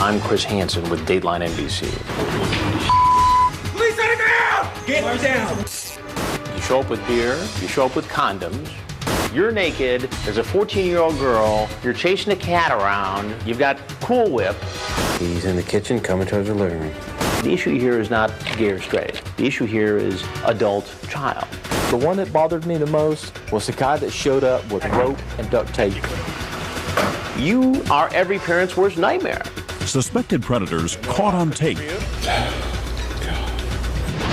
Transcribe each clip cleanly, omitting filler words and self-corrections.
I'm Chris Hansen with Dateline NBC. Police on the ground! Get her down! You show up with beer, you show up with condoms, you're naked, there's a 14-year-old girl, you're chasing a cat around, you've got Cool Whip. He's in the kitchen coming towards the living room. The issue here is not gay or straight. The issue here is adult child. The one that bothered me the most was the guy that showed up with rope and duct tape. You are every parent's worst nightmare. Suspected predators caught on tape.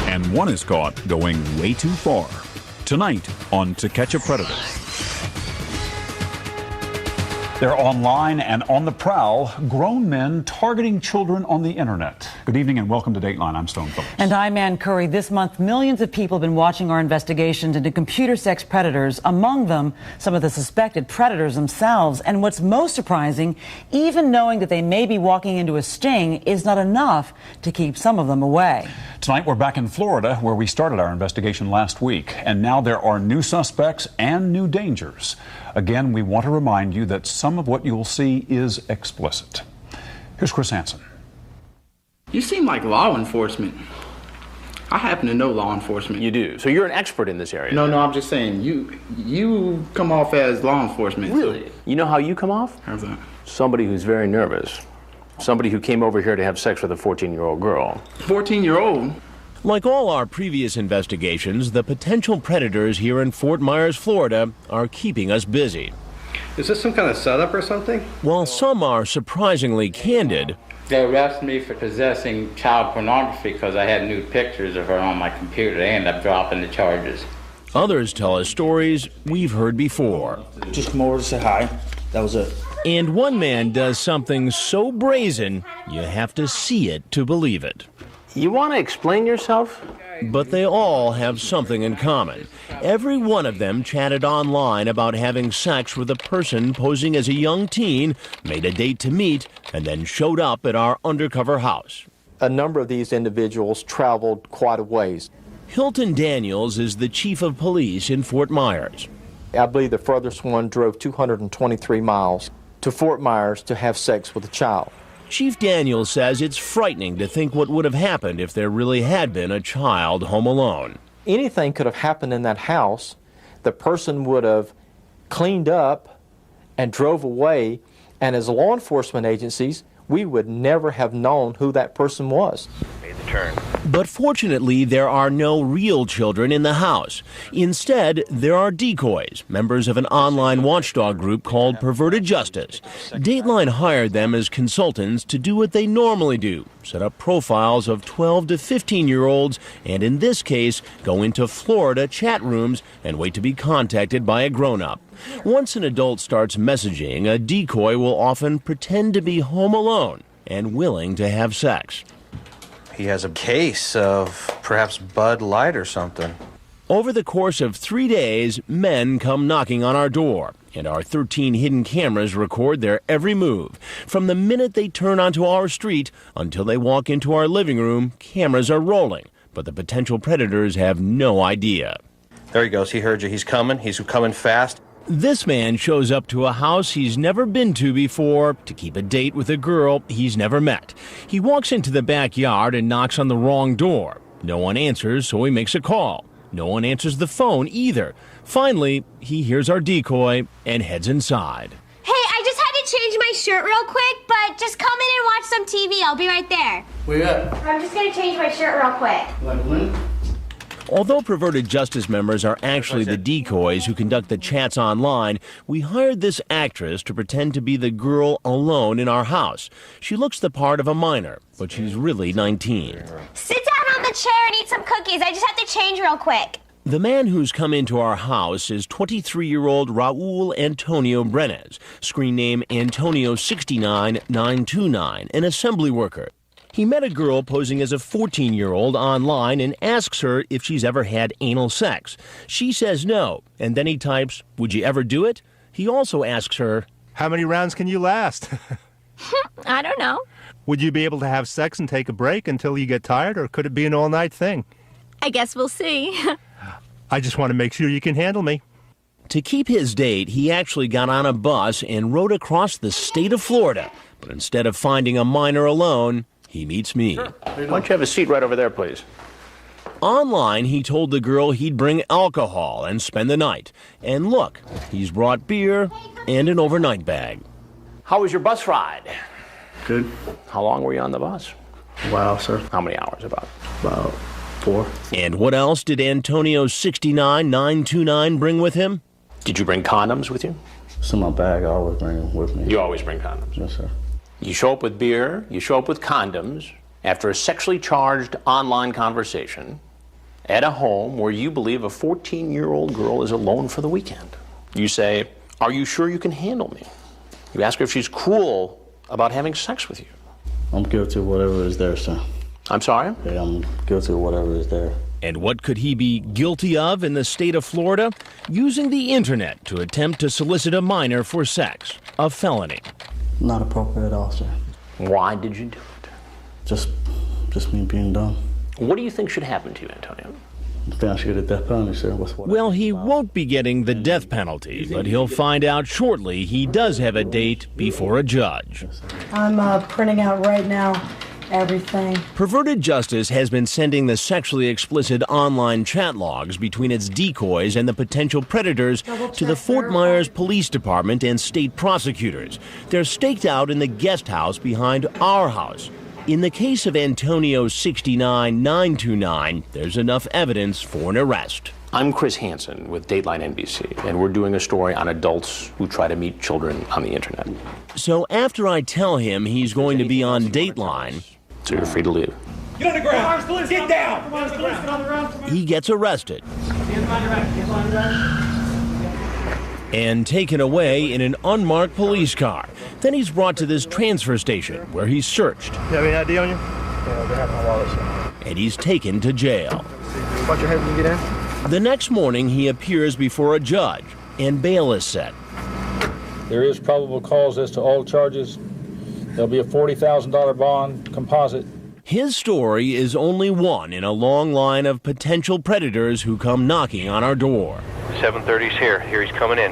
And one is caught going way too far. Tonight on To Catch a Predator. They're online and on the prowl, grown men targeting children on the internet. Good evening and welcome to Dateline. I'm Stone Phillips. And I'm Ann Curry. This month, millions of people have been watching our investigations into computer sex predators, among them some of the suspected predators themselves. And what's most surprising, even knowing that they may be walking into a sting is not enough to keep some of them away. Tonight, we're back in Florida, where we started our investigation last week. And now there are new suspects and new dangers. Again, we want to remind you that some of what you'll see is explicit. Here's Chris Hansen. You seem like law enforcement. I happen to know law enforcement. You do. So you're an expert in this area. No, I'm just saying, you come off as law enforcement. Really? You know how you come off? How's that? Somebody who's very nervous. Somebody who came over here to have sex with a 14-year-old girl. 14-year-old? Like all our previous investigations, the potential predators here in Fort Myers, Florida, are keeping us busy. Is this some kind of setup or something? While some are surprisingly candid, they arrested me for possessing child pornography because I had nude pictures of her on my computer. They ended up dropping the charges. Others tell us stories we've heard before. Just come over to say hi. That was it. And one man does something so brazen, you have to see it to believe it. You want to explain yourself? But they all have something in common. Every one of them chatted online about having sex with a person posing as a young teen, made a date to meet, and then showed up at our undercover house. A number of these individuals traveled quite a ways. Hilton Daniels is the chief of police in Fort Myers. I believe the furthest one drove 223 miles to Fort Myers to have sex with a child. Chief Daniels says it's frightening to think what would have happened if there really had been a child home alone. Anything could have happened in that house. The person would have cleaned up and drove away, and as law enforcement agencies, we would never have known who that person was. Made the turn. But fortunately, there are no real children in the house. Instead, there are decoys, members of an online watchdog group called Perverted Justice. Dateline hired them as consultants to do what they normally do, set up profiles of 12 to 15-year-olds, and in this case, go into Florida chat rooms and wait to be contacted by a grown-up. Once an adult starts messaging, a decoy will often pretend to be home alone and willing to have sex. He has a case of perhaps Bud Light or something. Over the course of 3 days, men come knocking on our door, and our 13 hidden cameras record their every move. From the minute they turn onto our street until they walk into our living room, cameras are rolling, but the potential predators have no idea. There he goes. He heard you. He's coming. He's coming fast. This man shows up to a house he's never been to before to keep a date with a girl he's never met. He walks into the backyard and knocks on the wrong door. No one answers, so he makes a call. No one answers the phone either. Finally, he hears our decoy and heads inside. Hey, I just had to change my shirt real quick, but just come in and watch some TV. I'll be right there. Where you at? I'm just going to change my shirt real quick. Although Perverted Justice members are actually the decoys who conduct the chats online, we hired this actress to pretend to be the girl alone in our house. She looks the part of a minor, but she's really 19. Sit down on the chair and eat some cookies. I just have to change real quick. The man who's come into our house is 23-year-old Raul Antonio Brenes, screen name Antonio69929, an assembly worker. He met a girl posing as a 14-year-old online and asks her if she's ever had anal sex. She says no, and then he types, "Would you ever do it?" He also asks her, "How many rounds can you last?" I don't know. Would you be able to have sex and take a break until you get tired, or could it be an all-night thing? I guess we'll see. I just want to make sure you can handle me. To keep his date, he actually got on a bus and rode across the state of Florida. But instead of finding a minor alone, he meets me. Sure. Why don't you have a seat right over there, please? Online, he told the girl he'd bring alcohol and spend the night. And look, he's brought beer and an overnight bag. How was your bus ride? Good. How long were you on the bus? Wow, sir. How many hours about? About 4. And what else did Antonio 69929 bring with him? Did you bring condoms with you? It's in my bag. I always bring them with me. You always bring condoms? Yes, sir. You show up with beer, you show up with condoms after a sexually charged online conversation at a home where you believe a 14-year-old girl is alone for the weekend. You say, "Are you sure you can handle me?" You ask her if she's cool about having sex with you. I'm guilty of whatever is there, sir. I'm sorry? Yeah, I'm guilty of whatever is there. And what could he be guilty of in the state of Florida? Using the internet to attempt to solicit a minor for sex. A felony. Not appropriate at all, sir. Why did you do it? Just me being dumb. What do you think should happen to you, Antonio? I think I should get a death penalty, sir. Well, he won't be getting the death penalty, but he'll find out shortly he does have a date before a judge. I'm printing out right now everything. Perverted Justice has been sending the sexually explicit online chat logs between its decoys and the potential predators to the Fort Myers Police Department and state prosecutors. They're staked out in the guest house behind our house. In the case of Antonio 69929, there's enough evidence for an arrest. I'm Chris Hansen with Dateline NBC, and we're doing a story on adults who try to meet children on the internet. So after I tell him he's going to be on Dateline, so you're free to leave. Get on the ground! Get down! He gets arrested and taken away in an unmarked police car. Then he's brought to this transfer station where he's searched. You have any ID on you? Yeah, they have my wallet, sir. And he's taken to jail. Watch your head when you get in. The next morning, he appears before a judge, and bail is set. There is probable cause as to all charges. There'll be a $40,000 bond composite. His story is only one in a long line of potential predators who come knocking on our door. 730's here. Here he's coming in.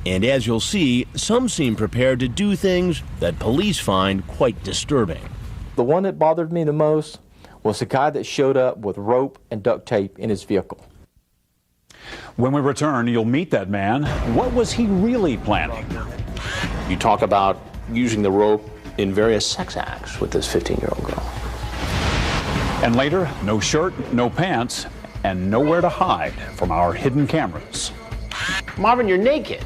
And as you'll see, some seem prepared to do things that police find quite disturbing. The one that bothered me the most was the guy that showed up with rope and duct tape in his vehicle. When we return, you'll meet that man. What was he really planning? You talk about using the rope in various sex acts with this 15-year-old girl. And later, no shirt, no pants, and nowhere to hide from our hidden cameras. Marvin, you're naked.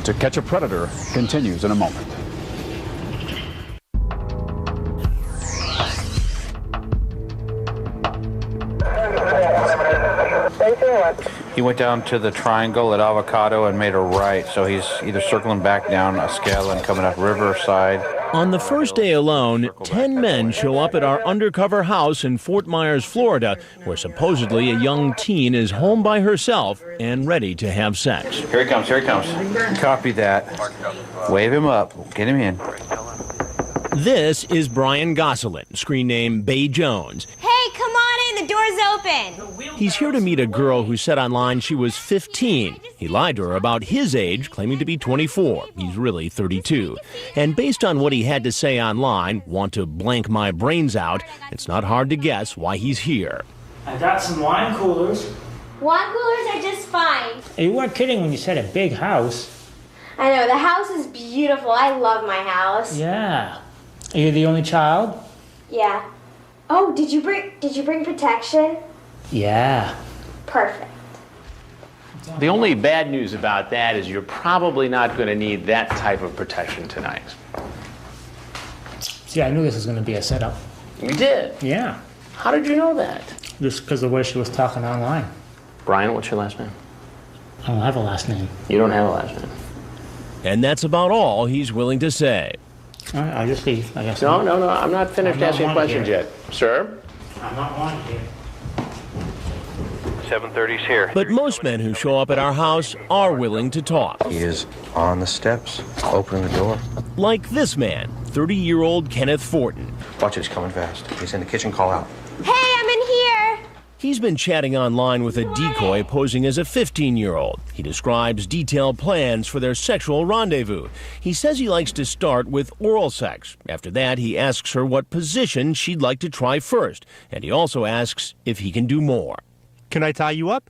To Catch a Predator continues in a moment. He went down to the triangle at Avocado and made a right, so he's either circling back down Escala and coming up Riverside. On the first day alone, 10 men show up at our undercover house in Fort Myers, Florida, where supposedly a young teen is home by herself and ready to have sex. Here he comes, here he comes. Copy that. Wave him up. Get him in. This is Brian Gosselin, screen name Bay Jones. Hey, come on in. The door's open. He's here to meet a girl who said online she was 15. He lied to her about his age, claiming to be 24. He's really 32. And based on what he had to say online, want to blank my brains out, it's not hard to guess why he's here. I got some wine coolers. Wine coolers are just fine. You weren't kidding when you said a big house. I know, the house is beautiful. I love my house. Yeah. Are you the only child? Yeah. Oh, did you bring protection? Yeah. Perfect. The only bad news about that is you're probably not going to need that type of protection tonight. See, I knew this was going to be a setup. You did? Yeah. How did you know that? Just because of the way she was talking online. Brian, what's your last name? I don't have a last name. You don't have a last name. And that's about all he's willing to say. All right, I'll just leave, I guess. No, I'm not finished asking questions yet. Sir? I'm not wanted here. 730's here. But most men who show up at our house are willing to talk. He is on the steps, opening the door. Like this man, 30-year-old Kenneth Fortin. Watch it, he's coming fast. He's in the kitchen, call out. Hey, I'm in here. He's been chatting online with a decoy posing as a 15-year-old. He describes detailed plans for their sexual rendezvous. He says he likes to start with oral sex. After that, he asks her what position she'd like to try first. And he also asks if he can do more. Can I tie you up?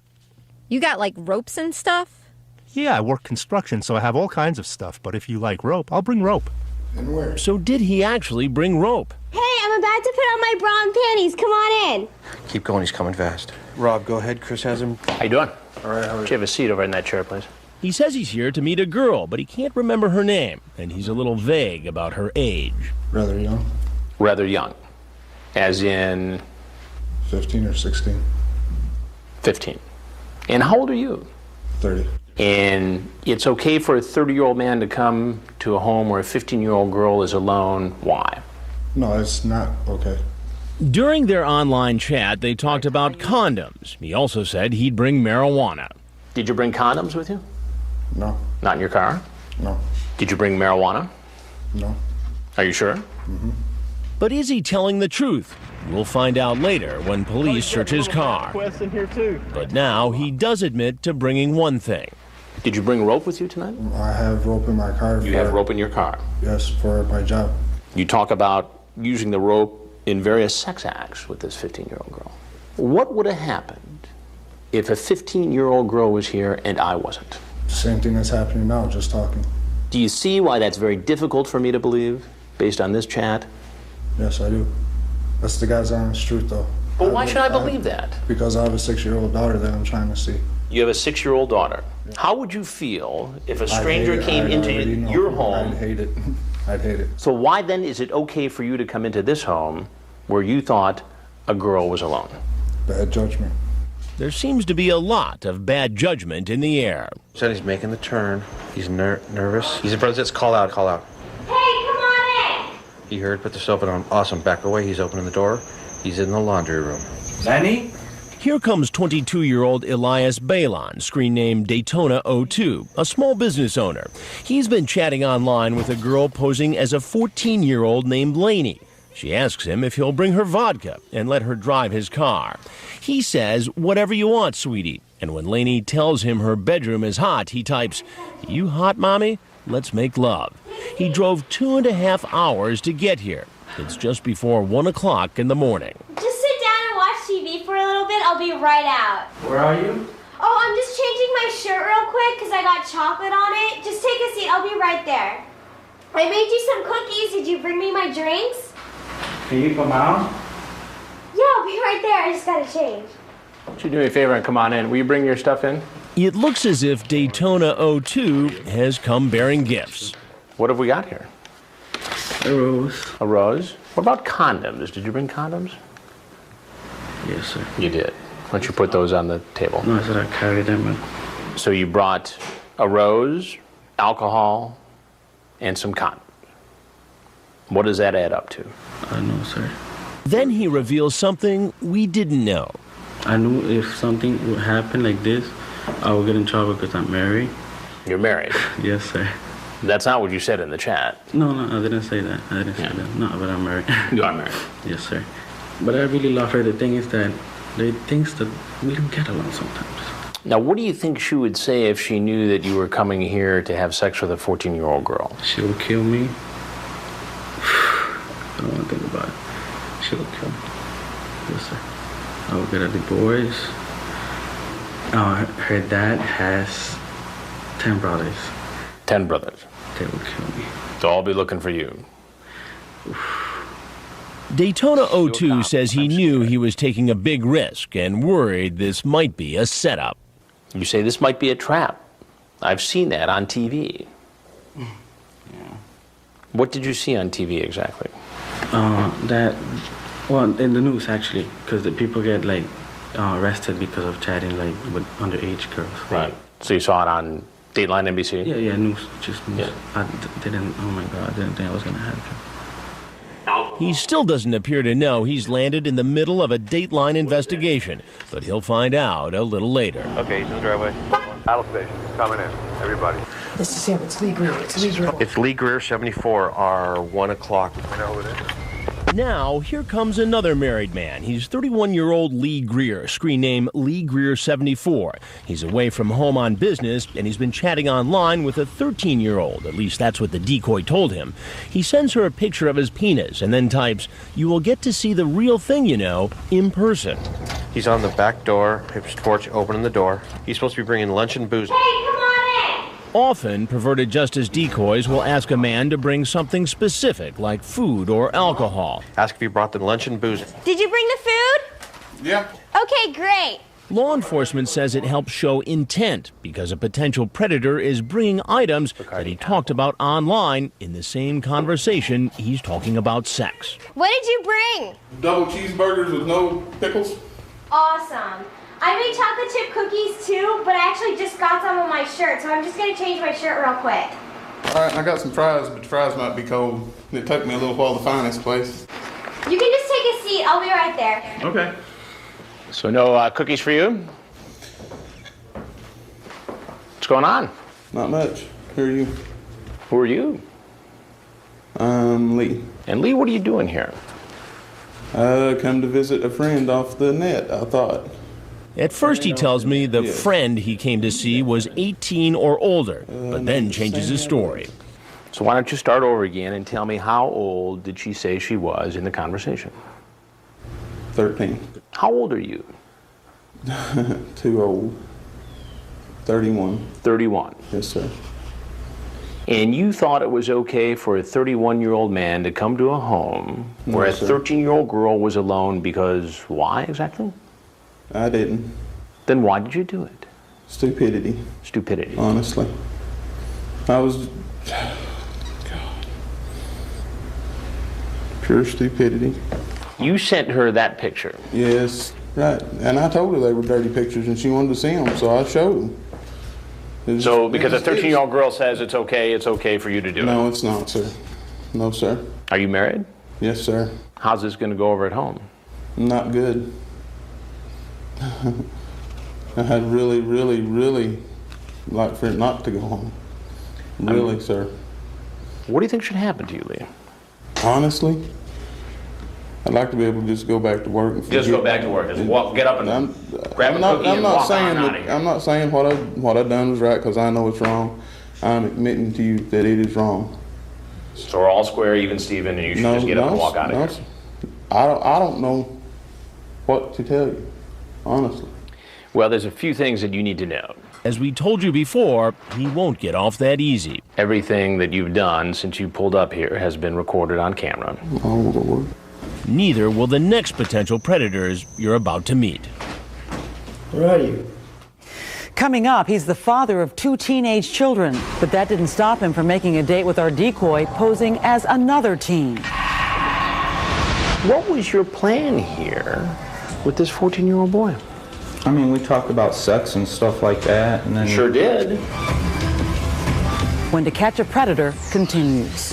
You got, like, ropes and stuff? Yeah, I work construction, so I have all kinds of stuff. But if you like rope, I'll bring rope. And where? So did he actually bring rope? Hey, I'm about to put on my bra and panties. Come on in. Keep going, he's coming fast. Rob, go ahead. Chris has him. How you doing? All right, how are Could you have a seat over in that chair, please? He says he's here to meet a girl, but he can't remember her name, and he's a little vague about her age. Rather young. Rather young. As in? 15 or 16. 15. And how old are you? 30. And it's okay for a 30-year-old man to come to a home where a 15-year-old girl is alone. Why? No, it's not okay. During their online chat, they talked about condoms. He also said he'd bring marijuana. Did you bring condoms with you? No. Not in your car? No. Did you bring marijuana? No. Are you sure? Mm-hmm. But is he telling the truth? We'll find out later when police search his car. But now he does admit to bringing one thing. Did you bring rope with you tonight? I have rope in my car. You have rope in your car? Yes, for my job. You talk about using the rope in various sex acts with this 15-year-old girl. What would have happened if a 15-year-old girl was here and I wasn't? Same thing that's happening now, just talking. Do you see why that's very difficult for me to believe, based on this chat? Yes, I do. That's the God's honest truth, though. But why should I believe that? Because I have a 6-year-old daughter that I'm trying to see. You have a 6-year-old daughter. How would you feel if a stranger came into your home? I'd hate it. I'd hate it. So why then is it okay for you to come into this home where you thought a girl was alone? Bad judgment. There seems to be a lot of bad judgment in the air. Said he's making the turn. He's nervous. He's in front of this. Call out, call out. Hey, come on in. He heard, put the soap on. Awesome, back away. He's opening the door. He's in the laundry room. Lenny? Here comes 22-year-old Elias Balon, screen name Daytona02, a small business owner. He's been chatting online with a girl posing as a 14-year-old named Lainey. She asks him if he'll bring her vodka and let her drive his car. He says, "Whatever you want, sweetie." And when Lainey tells him her bedroom is hot, he types, "You hot, mommy? Let's make love." He drove 2.5 hours to get here. It's just before 1 o'clock in the morning. Just sit down and watch TV for a little bit. I'll be right out. Where are you? Oh, I'm just changing my shirt real quick because I got chocolate on it. Just take a seat. I'll be right there. I made you some cookies. Did you bring me my drinks? Can you come out? Yeah, I'll be right there. I just gotta change. Why don't you do me a favor and come on in? Will you bring your stuff in? It looks as if Daytona02 has come bearing gifts. What have we got here? A rose. A rose? What about condoms? Did you bring condoms? Yes, sir. You did. Why don't you put those on the table? No, I said I carried them. So you brought a rose, alcohol, and some condoms. What does that add up to? No, sir. Then he reveals something we didn't know. I knew if something would happen like this, I would get in trouble because I'm married. You're married? Yes, sir. That's not what you said in the chat. No, I didn't say that. I didn't say that. No, but I'm married. You are married? Yes, sir. But I really love her. The thing is that they think that we don't get along sometimes. Now, what do you think she would say if she knew that you were coming here to have sex with a 14-year-old girl? She would kill me. I don't want to think about it. She would kill me. Yes, sir. I would get a divorce. Her dad has 10 brothers. 10 brothers? They would kill me. They'll all be looking for you. Daytona02 says he knew he was taking a big risk and worried this might be a setup. You say this might be a trap. I've seen that on TV. Yeah. What did you see on TV exactly? Well, in the news actually, because the people get like arrested because of chatting like with underage girls. Right. So you saw it on Dateline NBC? Yeah, news, just news. Yeah. I didn't, oh my God, I didn't think I was going to happen. He still doesn't appear to know he's landed in the middle of a Dateline investigation, but he'll find out a little later. Okay, he's in the driveway. Battle station, coming in. Everybody. This is him. It's Lee Greer. It's Lee Greer. It's Lee Greer, 74, our 1 o'clock. I know who it is. Now, here comes another married man. He's 31-year-old Lee Greer, screen name Lee Greer 74. He's away from home on business, and he's been chatting online with a 13-year-old. At least that's what the decoy told him. He sends her a picture of his penis and then types, "You will get to see the real thing, you know, in person." He's on the back door, his porch, opening the door. He's supposed to be bringing lunch and booze. Hey, come on in! Often, perverted justice decoys will ask a man to bring something specific, like food or alcohol. Ask if he brought them lunch and booze. Did you bring the food? Yeah. Okay, great. Law enforcement says it helps show intent because a potential predator is bringing items that he talked about online in the same conversation he's talking about sex. What did you bring? Double cheeseburgers with no pickles. Awesome. I made chocolate chip cookies too, but I actually just got some on my shirt, so I'm just gonna change my shirt real quick. All right, I got some fries, but the fries might be cold. It took me a little while to find this place. You can just take a seat. I'll be right there. Okay. So no cookies for you? What's going on? Not much. Who are you? Who are you? I'm Lee. And Lee, what are you doing here? Come to visit a friend off the net, I thought. At first, he tells me the friend he came to see was 18 or older, but then changes his story. So why don't you start over again and tell me how old did she say she was in the conversation? 13. How old are you? Too old. 31. 31. Yes, sir. And you thought it was okay for a 31-year-old man to come to a home where a 13-year-old girl was alone because why exactly? I didn't. Then why did you do it? Stupidity. Stupidity. Honestly. I was... God. Pure stupidity. You sent her that picture? Yes, right. And I told her they were dirty pictures and she wanted to see them, so I showed them. So because a 13-year-old girl says it's okay for you to do it? No, it's not, sir. No, sir. Are you married? Yes, sir. How's this going to go over at home? Not good. I had really like for it not to go home. Really, sir. What do you think should happen to you, Lee? Honestly, I'd like to be able to just go back to work. And just go back to work. Just walk, get up and grab a cookie and walk on out of here. I'm not saying what I've done was right because I know it's wrong. I'm admitting to you that it is wrong. So we're all square, even Steven, and you should just get up and walk out of here. I don't know what to tell you, honestly. Well, there's a few things that you need to know. As we told you before, he won't get off that easy. Everything that you've done since you pulled up here has been recorded on camera. Oh, Lord. Neither will the next potential predators you're about to meet. Where are you? Coming up, he's the father of 2 teenage children, but that didn't stop him from making a date with our decoy, posing as another teen. What was your plan here with this 14-year-old boy? I mean, we talked about sex and stuff like that, and then... Sure did. When To Catch a Predator continues.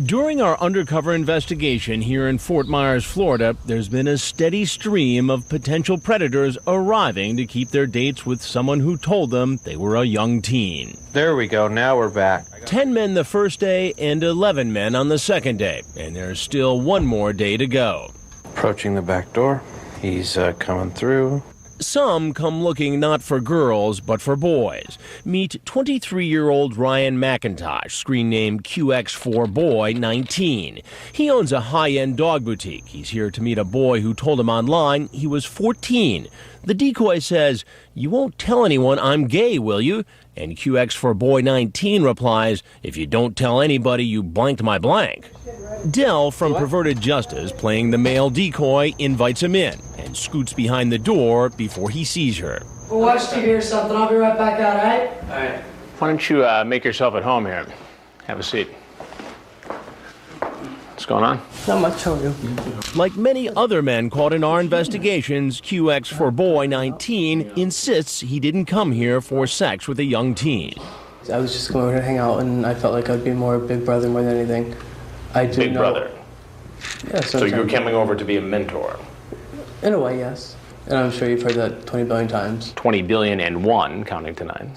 During our undercover investigation here in Fort Myers, Florida, there's been a steady stream of potential predators arriving to keep their dates with someone who told them they were a young teen. There we go. Now we're back. 10 men the first day and 11 men on the second day, and there's still one more day to go. Approaching the back door. He's coming through. Some come looking not for girls, but for boys. Meet 23-year-old Ryan McIntosh, screen name QX4Boy 19. He owns a high-end dog boutique. He's here to meet a boy who told him online he was 14. The decoy says, "You won't tell anyone I'm gay, will you?" And QX4Boy 19 replies, "If you don't tell anybody, you blanked my blank." Dell from Perverted Justice, playing the male decoy, invites him in and scoots behind the door before he sees her. We'll watch TV or something. I'll be right back out, all right? All right. Why don't you make yourself at home here? Have a seat. What's going on? Not much, how are you? Like many other men caught in our investigations, QX4Boy 19 insists he didn't come here for sex with a young teen. I was just going over to hang out, and I felt like I'd be more a big brother more than anything. I do Big brother? Yeah, so you're coming over to be a mentor? In a way, yes. And I'm sure you've heard that 20 billion times. 20 billion and one, counting to 9.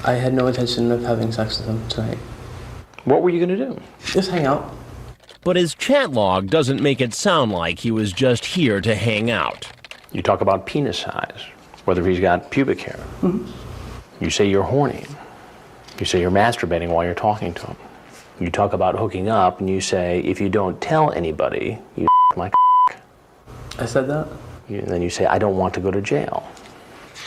I had no intention of having sex with him tonight. What were you going to do? Just hang out. But his chat log doesn't make it sound like he was just here to hang out. You talk about penis size, whether he's got pubic hair. You say you're horny. You say you're masturbating while you're talking to him. You talk about hooking up, and you say, if you don't tell anybody, you my I said that? And then you say, I don't want to go to jail.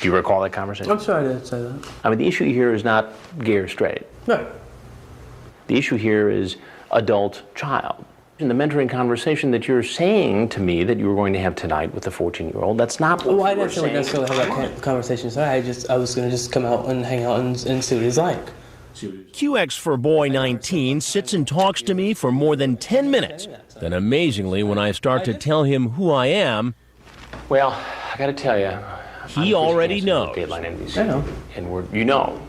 Do you recall that conversation? I'm sorry I did say that. I mean, the issue here is not gay or straight. No. The issue here is adult-child. In the mentoring conversation that you're saying to me that you were going to have tonight with the 14-year-old, that's not what I you were didn't really necessarily have that conversation tonight. I was going to just come out and hang out and see what he's like. QX for Boy 19 sits and talks to me for more than 10 minutes. Then amazingly, when I start to tell him who I am, well, I got to tell you, he already knows. Dateline NBC. I know. And you know.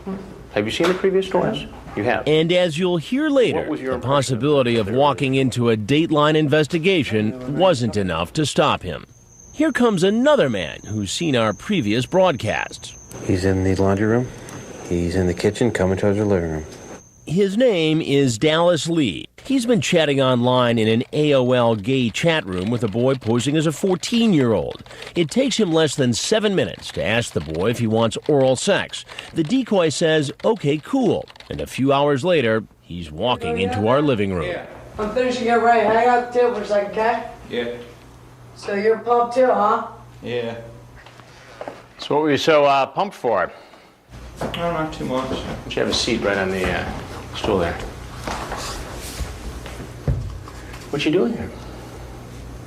Have you seen the previous stories? You have. And as you'll hear later, the possibility of walking into a Dateline investigation wasn't enough to stop him. Here comes another man who's seen our previous broadcasts. He's in the laundry room. He's in the kitchen, coming towards the living room. His name is Dallas Lee. He's been chatting online in an AOL gay chat room with a boy posing as a 14-year-old. It takes him less than 7 minutes to ask the boy if he wants oral sex. The decoy says, okay, cool. And a few hours later, he's walking into our living room. Yeah. I'm finishing up right. Hang out the table for a second, okay? Yeah. So you're pumped too, huh? Yeah. So what were you so pumped for? Oh, not too much. Why don't you have a seat right on the stool there? What you doing here?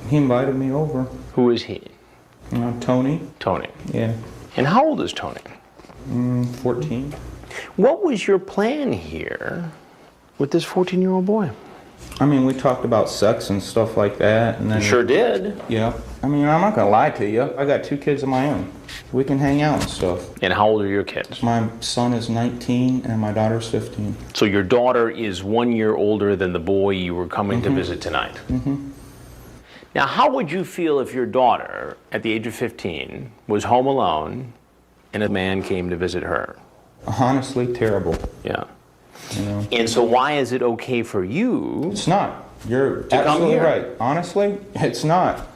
He invited me over. Who is he? Tony. Tony. Yeah. And how old is Tony? 14. What was your plan here with this 14-year-old boy? I mean, we talked about sex and stuff like that. And then, You sure did. Yeah. I mean, I'm not going to lie to you. I got 2 kids of my own. We can hang out and stuff. And how old are your kids? My son is 19 and my daughter's 15. So your daughter is 1 year older than the boy you were coming to visit tonight. Now, how would you feel if your daughter, at the age of 15, was home alone and a man came to visit her? Honestly, terrible. Yeah. You know? And so why is it okay for you? It's not. You're absolutely right. Honestly, it's not.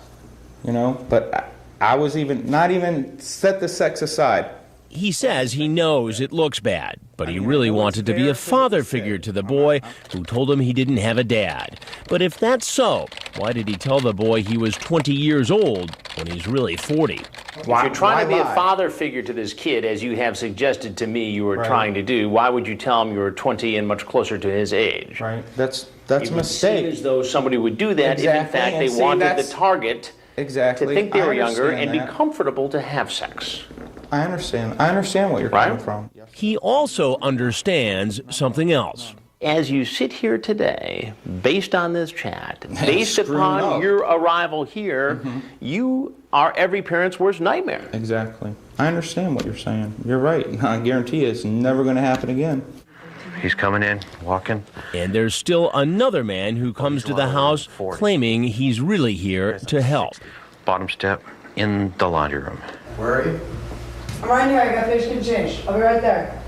You know, but I was not even set the sex aside. He says he knows it looks bad, but he really wanted to be a father figure to the boy who told him he didn't have a dad. But if that's so, why did he tell the boy he was 20 years old when he's really 40? If you're trying to be a father figure to this kid, as you have suggested to me you were trying to do, why would you tell him you were 20 and much closer to his age? Right. That's a mistake. It would seem as though somebody would do that if in fact they wanted the target to think they were younger and be comfortable to have sex. I understand. I understand what you're coming from. He also understands something else. As you sit here today, based on this chat, based upon your arrival here, you are every parent's worst nightmare. Exactly. I understand what you're saying. You're right. I guarantee it's never going to happen again. He's coming in, walking. And there's still another man who comes to the house claiming he's really here to help. Bottom step in the laundry room. Where are you? I'm right here. I got fish and change. I'll be right there.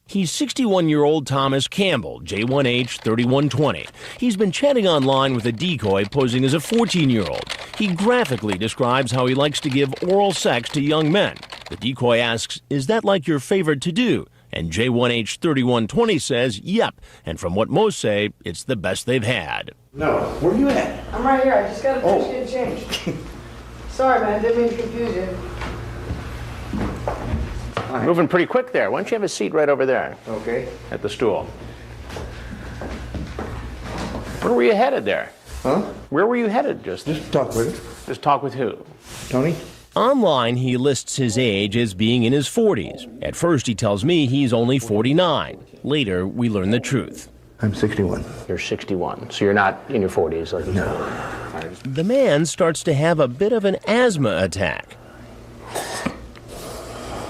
He's 61-year-old Thomas Campbell, J1H 3120. He's been chatting online with a decoy posing as a 14-year-old. He graphically describes how he likes to give oral sex to young men. The decoy asks, is that like your favorite to do? And J1H 3120 says, yep. And from what most say, it's the best they've had. No. Where are you at? I'm right here. I just got a fish and change. Sorry, man. Didn't mean to confuse you. Moving pretty quick there. Why don't you have a seat right over there? Okay. At the stool. Where were you headed there? Huh? Where were you headed just talk with him. Just talk with who? Tony? Online, he lists his age as being in his 40s. At first, he tells me he's only 49. Later, we learn the truth. I'm 61. You're 61, so you're not in your 40s. Like No. The man starts to have a bit of an asthma attack.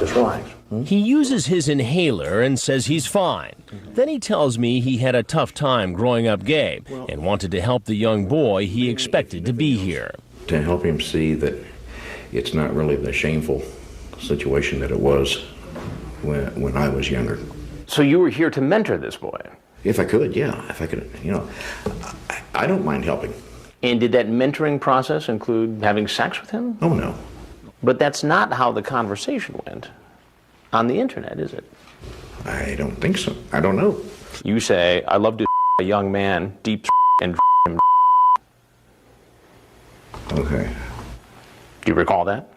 Just relax. He uses his inhaler and says he's fine. Then he tells me he had a tough time growing up gay and wanted to help the young boy he expected to be here. To help him see that, it's not really the shameful situation that it was when I was younger. So you were here to mentor this boy? If I could, yeah. If I could, I don't mind helping. And did that mentoring process include having sex with him? Oh, no. But that's not how the conversation went on the internet, is it? I don't think so. I don't know. You say, I love to a young man, deep and him. Okay. Do you recall that?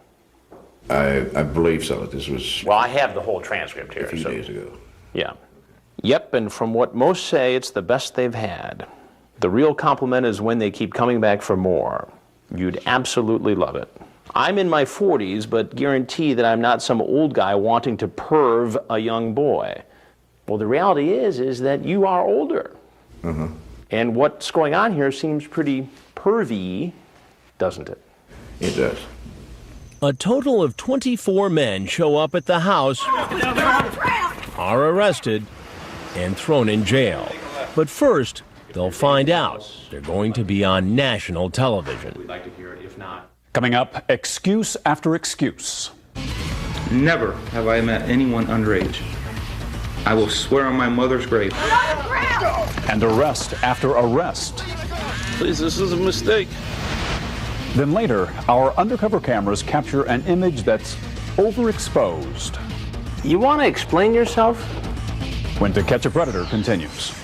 I believe so. This was... Well, I have the whole transcript here. A few days ago. Yeah. Yep, and from what most say, it's the best they've had. The real compliment is when they keep coming back for more. You'd absolutely love it. I'm in my 40s, but guarantee that I'm not some old guy wanting to perv a young boy. Well, the reality is that you are older. Uh-huh. And what's going on here seems pretty pervy, doesn't it? It does. A total of 24 men show up at the house, are arrested, and thrown in jail. But first, they'll find out they're going to be on national television. We'd like to hear it, if not. Coming up, excuse after excuse. Never have I met anyone underage. I will swear on my mother's grave. And arrest after arrest. Please, this is a mistake. Then later, our undercover cameras capture an image that's overexposed. You want to explain yourself? When To Catch a Predator continues.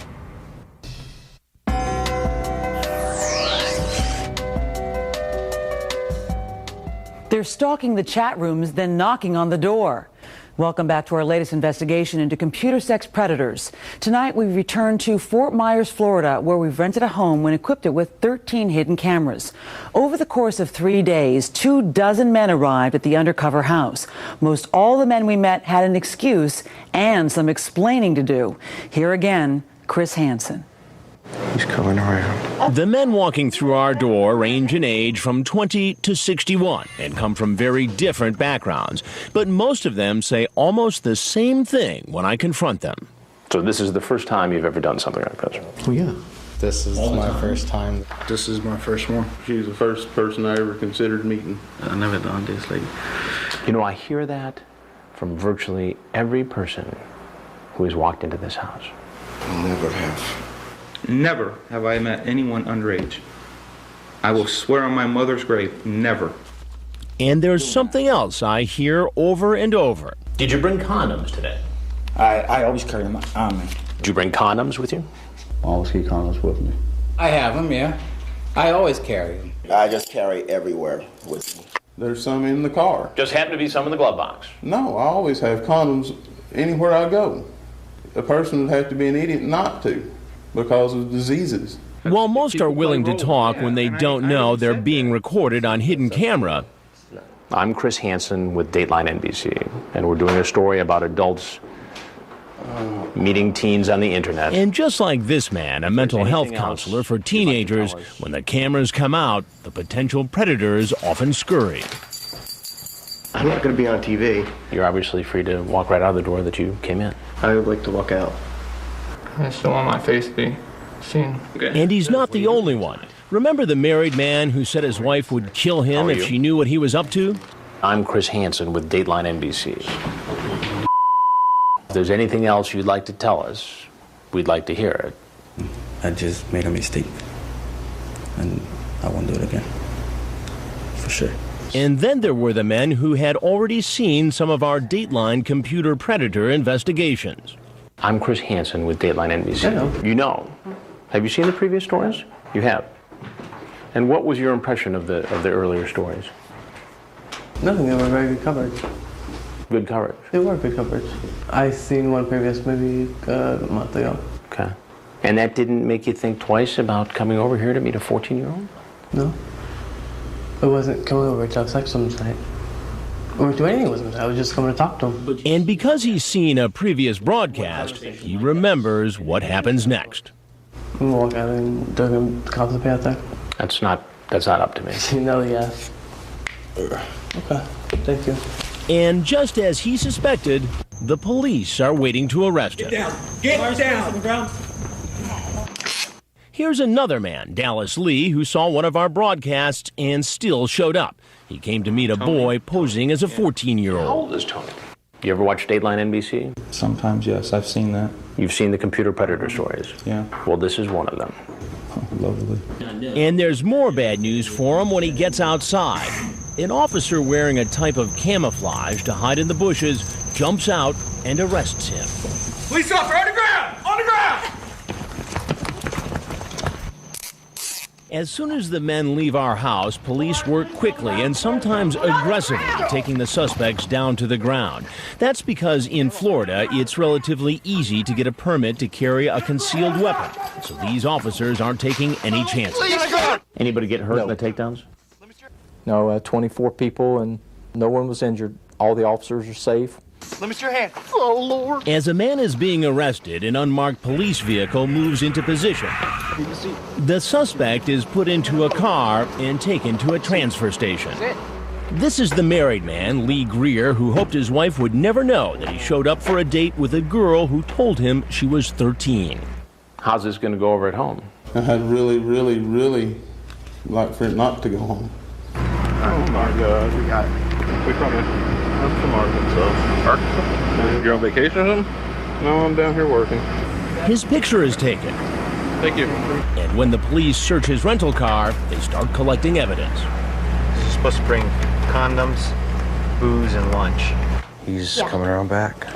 They're stalking the chat rooms, then knocking on the door. Welcome back to our latest investigation into computer sex predators. Tonight we return to Fort Myers, Florida, where we've rented a home and equipped it with 13 hidden cameras. Over the course of 3 days, 24 men arrived at the undercover house. Most all the men we met had an excuse and some explaining to do. Here again, Chris Hansen. He's coming around. The men walking through our door range in age from 20 to 61 and come from very different backgrounds. But most of them say almost the same thing when I confront them. So this is the first time you've ever done something like this? Oh, yeah. This is my first time. This is my first one. She's the first person I ever considered meeting. I never done this, like. You know, I hear that from virtually every person who has walked into this house. Never have. Never have I met anyone underage. I will swear on my mother's grave, never. And there's something else I hear over and over. Did you bring condoms today? I always carry them on me. Did you bring condoms with you? I always keep condoms with me. I have them, yeah. I always carry them. I just carry everywhere with me. There's some in the car. Just happened to be some in the glove box. No, I always have condoms anywhere I go. A person would have to be an idiot not to, because of diseases. While most are willing to talk when they don't know they're being recorded on hidden camera. I'm Chris Hansen with Dateline NBC, and we're doing a story about adults meeting teens on the internet. And just like this man, a mental health counselor for teenagers, when the cameras come out, the potential predators often scurry. I'm not going to be on TV. You're obviously free to walk right out of the door that you came in. I would like to walk out. I still want my face to be seen. And he's not the only one. Remember the married man who said his wife would kill him if she knew what he was up to? I'm Chris Hansen with Dateline NBC. If there's anything else you'd like to tell us, we'd like to hear it. I just made a mistake. And I won't do it again. For sure. And then there were the men who had already seen some of our Dateline computer predator investigations. I'm Chris Hansen with Dateline NBC. I know. You know. Have you seen the previous stories? You have. And what was your impression of the earlier stories? Nothing, they were very good coverage. Good coverage? They were good coverage. I seen one previous, maybe a month ago. Okay. And that didn't make you think twice about coming over here to meet a 14-year-old? No. It wasn't coming over to have sex with him tonight. Or do anything with him. I was just coming to talk to him. And because he's seen a previous broadcast, he remembers what happens next. I'm gonna walk out and they're gonna cop the path there. That's not up to me. No, yeah. Okay, thank you. And just as he suspected, the police are waiting to arrest him. Get down! Get down! Here's another man, Dallas Lee, who saw one of our broadcasts and still showed up. He came to meet a boy posing as a 14-year-old. How old is Tony? You ever watch Dateline NBC? Sometimes, yes, I've seen that. You've seen the computer predator stories? Yeah. Well, this is one of them. Oh, lovely. And there's more bad news for him when he gets outside. An officer wearing a type of camouflage to hide in the bushes jumps out and arrests him. Police officer, on the ground! On the ground! As soon as the men leave our house, police work quickly and sometimes aggressively, taking the suspects down to the ground. That's because in Florida, it's relatively easy to get a permit to carry a concealed weapon. So these officers aren't taking any chances. Anybody get hurt in the takedowns? No, 24 people and no one was injured. All the officers are safe. Let me see your hand. Oh, Lord. As a man is being arrested, an unmarked police vehicle moves into position. The suspect is put into a car and taken to a transfer station. This is the married man, Lee Greer, who hoped his wife would never know that he showed up for a date with a girl who told him she was 13. How's this going to go over at home? I had really like for it not to go home. Oh my God, we probably have some Arkansas. You're on vacation or something? No, I'm down here working. His picture is taken. Thank you. And when the police search his rental car, they start collecting evidence. He's supposed to bring condoms, booze, and lunch. He's coming around back.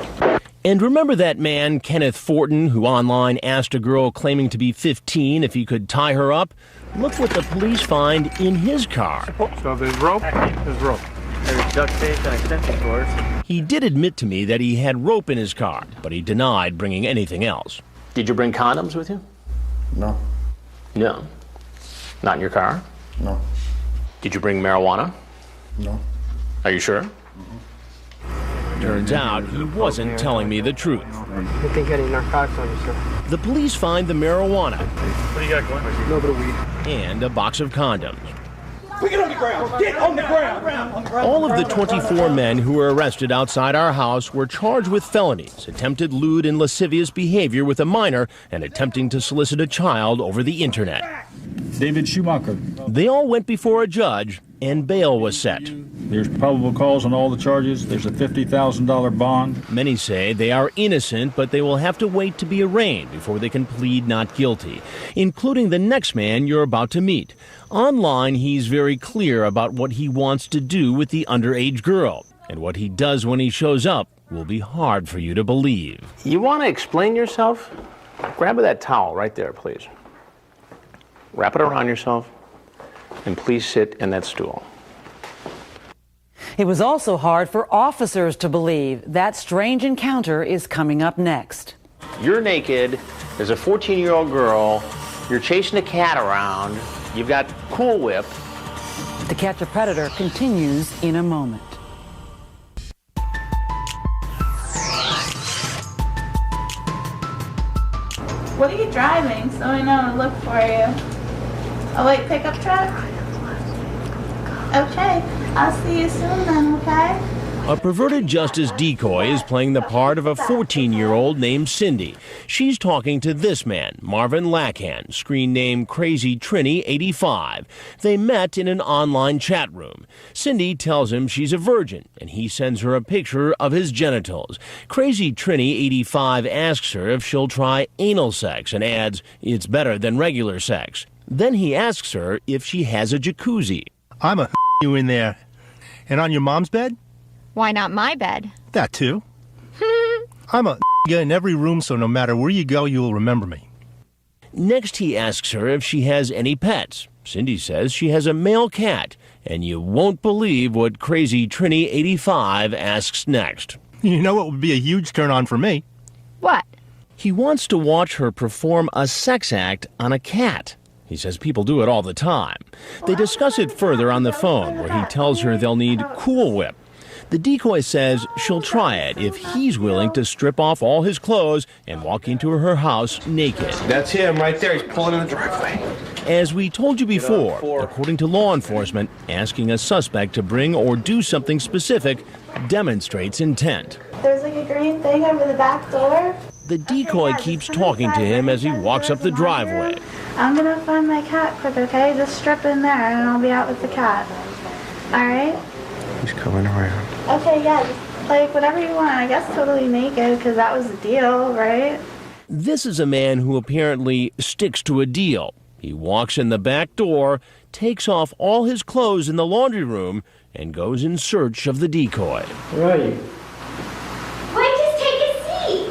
And remember that man, Kenneth Fortin, who online asked a girl claiming to be 15 if he could tie her up? Look what the police find in his car. So there's rope. There's rope. There's duct tape and extension cords. He did admit to me that he had rope in his car, but he denied bringing anything else. Did you bring condoms with you? No. No. Not in your car? No. Did you bring marijuana? No. Are you sure? Turns out he wasn't telling me the truth. I think any narcotics on you, sir. The police find the marijuana. What do you got going? No bit of weed. And a box of condoms. Get on the ground! Get on the ground! All of the 24 men who were arrested outside our house were charged with felonies, attempted lewd and lascivious behavior with a minor, and attempting to solicit a child over the internet. David Schumacher. They all went before a judge, and bail was set. There's probable cause on all the charges. There's a $50,000 bond. Many say they are innocent, but they will have to wait to be arraigned before they can plead not guilty, including the next man you're about to meet. Online, he's very clear about what he wants to do with the underage girl, and what he does when he shows up will be hard for you to believe. You want to explain yourself? Grab that towel right there, please. Wrap it around yourself, and please sit in that stool. It was also hard for officers to believe that strange encounter is coming up next. You're naked, there's a 14-year-old girl, you're chasing a cat around, you've got Cool Whip. To Catch a Predator continues in a moment. What are you driving so I know to look for you? A white pickup truck? Okay, I'll see you soon then, okay? A perverted justice decoy is playing the part of a 14-year-old named Cindy. She's talking to this man, Marvin Lachan, screen name Crazy Trini 85. They met in an online chat room. Cindy tells him she's a virgin, and he sends her a picture of his genitals. Crazy Trini 85 asks her if she'll try anal sex and adds, it's better than regular sex. Then he asks her if she has a jacuzzi. I'm a you in there. And on your mom's bed? Why not my bed? That too. I'm a in every room, so no matter where you go, you'll remember me. Next, he asks her if she has any pets. Cindy says she has a male cat, and you won't believe what Crazy Trini 85 asks next. You know what would be a huge turn-on for me? What? He wants to watch her perform a sex act on a cat. He says people do it all the time. They discuss it further on the phone, where he tells her they'll need Cool Whip. The decoy says she'll try it if he's willing to strip off all his clothes and walk into her house naked. That's him right there. He's pulling in the driveway. As we told you before, according to law enforcement, asking a suspect to bring or do something specific demonstrates intent. There's like a green thing over the back door. The decoy keeps talking to him as he walks up the driveway. I'm gonna find my cat quick, okay? Just strip in there and I'll be out with the cat. Alright? He's coming around. Okay, yeah, just like whatever you want. I guess totally naked, because that was the deal, right? This is a man who apparently sticks to a deal. He walks in the back door, takes off all his clothes in the laundry room, and goes in search of the decoy. Where are you? Wait, just take a seat.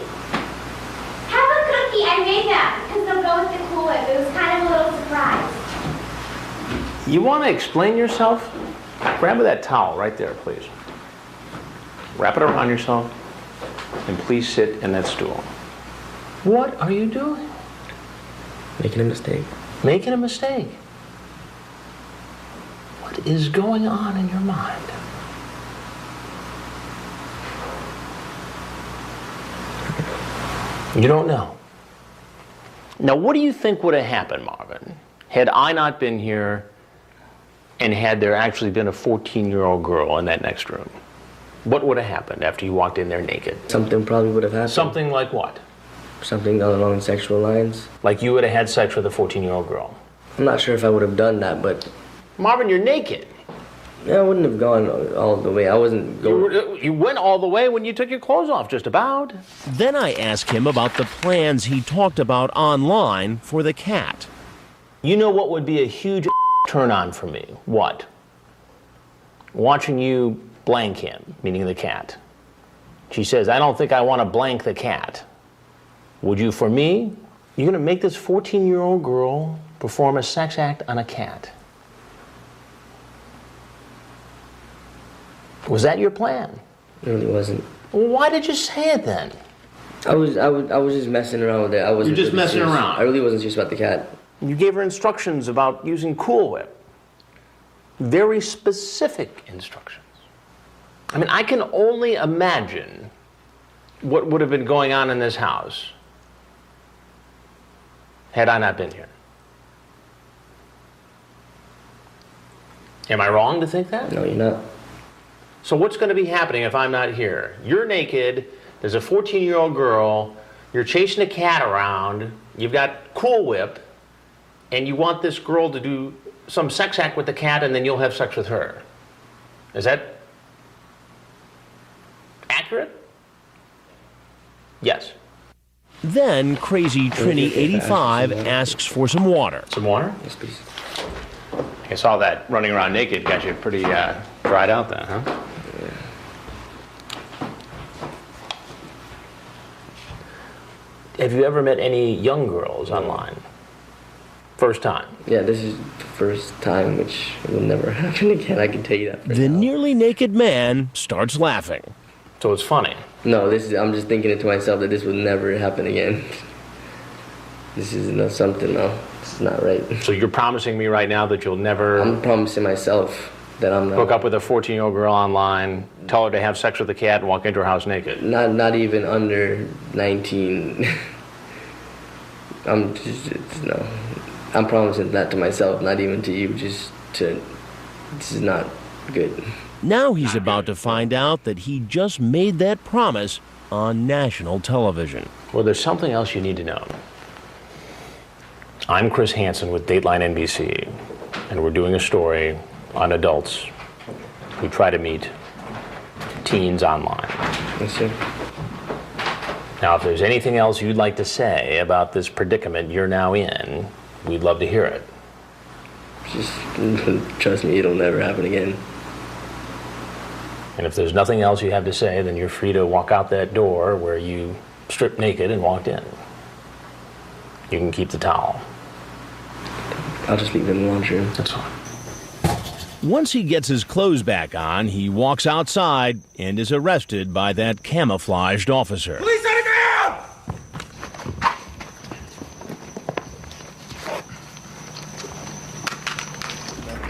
Have a cookie. I made that because they'll go with the Cool Whip. It was kind of a little surprise. You want to explain yourself? Grab that towel right there, please. Wrap it around yourself, and please sit in that stool. What are you doing? Making a mistake. Making a mistake? What is going on in your mind? You don't know. Now, what do you think would have happened, Marvin, had I not been here and had there actually been a 14-year-old girl in that next room? What would have happened after you walked in there naked? Something probably would have happened. Something like what? Something along sexual lines. Like you would have had sex with a 14-year-old girl? I'm not sure if I would have done that, but... Marvin, you're naked. Yeah, I wouldn't have gone all the way. I wasn't going... You went all the way when you took your clothes off, just about. Then I ask him about the plans he talked about online for the cat. You know what would be a huge turn-on for me? What? Watching you blank him, meaning the cat. She says, I don't think I want to blank the cat. Would you for me? You're going to make this 14-year-old girl perform a sex act on a cat. Was that your plan? It really wasn't. Well, why did you say it then? I was just messing around with it. I wasn't. You're just messing serious. around. I really wasn't serious about the cat. You gave her instructions about using Cool Whip. Very specific instructions. I mean, I can only imagine what would have been going on in this house had I not been here. Am I wrong to think that? No, you're not. So what's going to be happening if I'm not here? You're naked, there's a 14-year-old girl, you're chasing a cat around, you've got Cool Whip, and you want this girl to do some sex act with the cat, and then you'll have sex with her. Is that accurate? Yes. Then Crazy Trini 85 asks for some water. Some water? Yes, please. I guess all that running around naked got you pretty dried out then, huh? Have you ever met any young girls online? First time? Yeah, this is the first time, which will never happen again. I can tell you that. The nearly naked man starts laughing. So it's funny? No, I'm just thinking it to myself that this will never happen again. This is something, no. It's not right. So you're promising me right now that you'll never... I'm promising myself that I'm not... Hook up with a 14-year-old girl online, tell her to have sex with a cat, and walk into her house naked? Not even under 19. No. I'm promising that to myself, not even to you, this is not good. Now he's about to find out that he just made that promise on national television. Well, there's something else you need to know. I'm Chris Hansen with Dateline NBC, and we're doing a story on adults who try to meet teens online. Yes, sir. Now, if there's anything else you'd like to say about this predicament you're now in, we'd love to hear it. Just trust me, it'll never happen again. And if there's nothing else you have to say, then you're free to walk out that door where you stripped naked and walked in. You can keep the towel. I'll just leave it in the laundry room. That's fine. Once he gets his clothes back on, he walks outside and is arrested by that camouflaged officer. Police on the ground!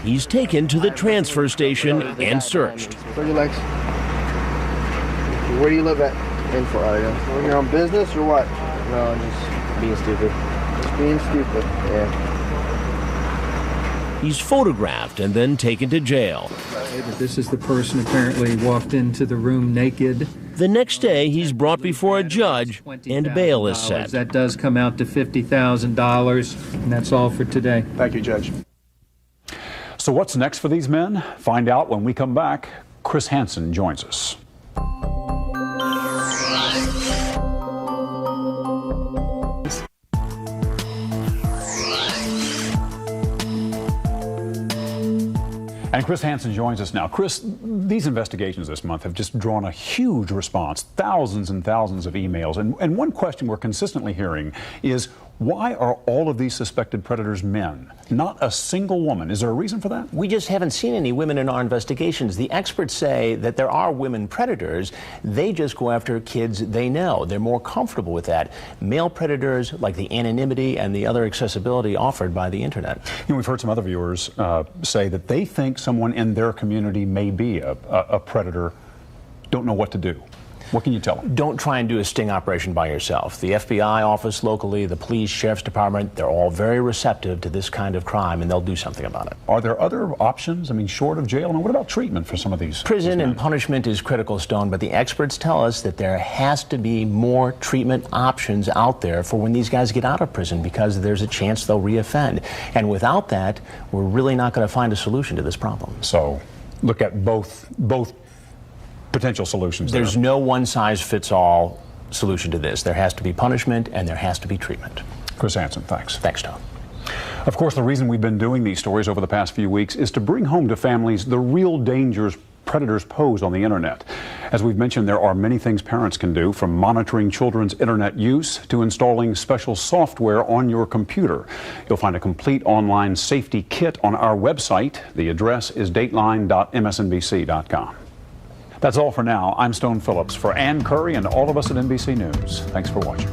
He's taken to the transfer station and searched. Where your legs? Where do you live at? In Fort Lauderdale. Are you on business or what? No, just being stupid. Just being stupid. Yeah. He's photographed and then taken to jail. This is the person apparently walked into the room naked. The next day, he's brought before a judge and bail is set. That does come out to $50,000, and that's all for today. Thank you, Judge. So what's next for these men? Find out when we come back. Chris Hansen joins us. And Chris Hansen joins us now. Chris, these investigations this month have just drawn a huge response, thousands and thousands of emails. And one question we're consistently hearing is, why are all of these suspected predators men? Not a single woman. Is there a reason for that? We just haven't seen any women in our investigations. The experts say that there are women predators. They just go after kids they know. They're more comfortable with that. Male predators like the anonymity and the other accessibility offered by the internet. You know, we've heard some other viewers say that they think someone in their community may be a predator, don't know what to do. What can you tell them? Don't try and do a sting operation by yourself. The FBI office locally, the police, sheriff's department, they're all very receptive to this kind of crime, and they'll do something about it. Are there other options? I mean, short of jail? And what about treatment for some of these? Prison and punishment is critical, Stone, but the experts tell us that there has to be more treatment options out there for when these guys get out of prison, because there's a chance they'll reoffend. And without that, we're really not going to find a solution to this problem. So look at both potential solutions. There's no one-size-fits-all solution to this. There has to be punishment and there has to be treatment. Chris Hansen, thanks. Thanks, Tom. Of course, the reason we've been doing these stories over the past few weeks is to bring home to families the real dangers predators pose on the internet. As we've mentioned, there are many things parents can do, from monitoring children's internet use to installing special software on your computer. You'll find a complete online safety kit on our website. The address is dateline.msnbc.com. That's all for now. I'm Stone Phillips. For Ann Curry and all of us at NBC News, thanks for watching.